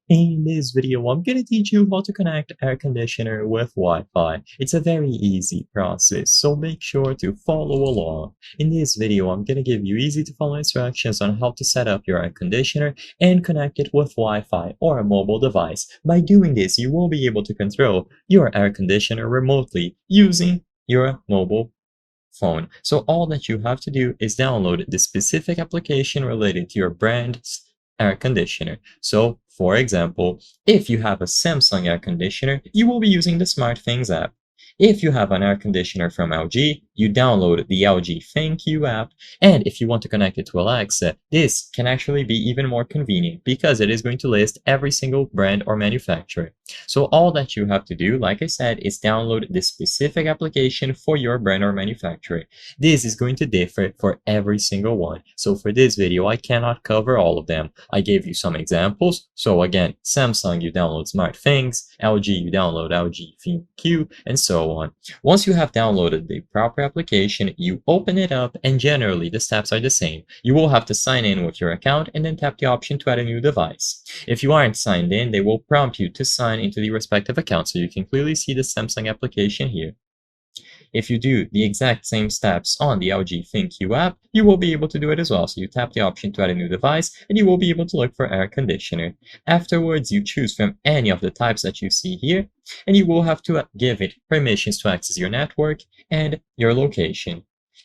In this video, I'm going to teach you how to connect air conditioner with Wi-Fi. It's a very easy process, so make sure to follow along. In this video, I'm going to give you easy to follow instructions on how to set up your air conditioner and connect it with Wi-Fi or a mobile device. By doing this, you will be able to control your air conditioner remotely using your mobile phone. So all that you have to do is download the specific application related to your brand's air conditioner. So for example, if you have a Samsung air conditioner, you will be using the SmartThings app. If you have an air conditioner from LG, you download the LG ThinQ app. And if you want to connect it to Alexa, this can actually be even more convenient because it is going to list every single brand or manufacturer. So all that you have to do, like I said, is download the specific application for your brand or manufacturer. This is going to differ for every single one. So for this video, I cannot cover all of them. I gave you some examples. So again, Samsung, you download SmartThings, LG, you download LG ThinQ, and so on. Once you have downloaded the proper application, you open it up, and generally the steps are the same. You will have to sign in with your account and then tap the option to add a new device. If you aren't signed in, they will prompt you to sign into the respective account, so you can clearly see the Samsung application here. If you do the exact same steps on the LG ThinQ app, you will be able to do it as well. So you tap the option to add a new device, and you will be able to look for air conditioner. Afterwards, you choose from any of the types that you see here, and you will have to give it permissions to access your network and your location.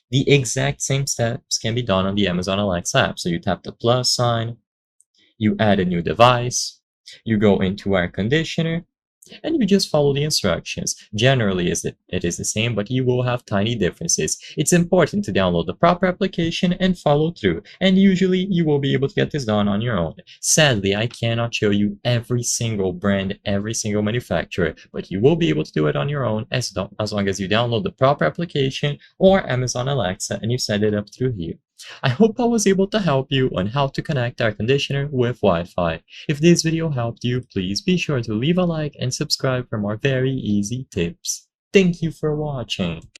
The exact same steps can be done on the Amazon Alexa app. So you tap the plus sign, you add a new device, you go into air conditioner, and you just follow the instructions. Generally, it is the same, but you will have tiny differences. It's important to download the proper application and follow through, and usually you will be able to get this done on your own. Sadly, I cannot show you every single brand, every single manufacturer, but you will be able to do it on your own as long as you download the proper application or Amazon Alexa and you set it up through here. I hope I was able to help you on how to connect air conditioner with Wi-Fi. If this video helped you, please be sure to leave a like and subscribe for more very easy tips. Thank you for watching.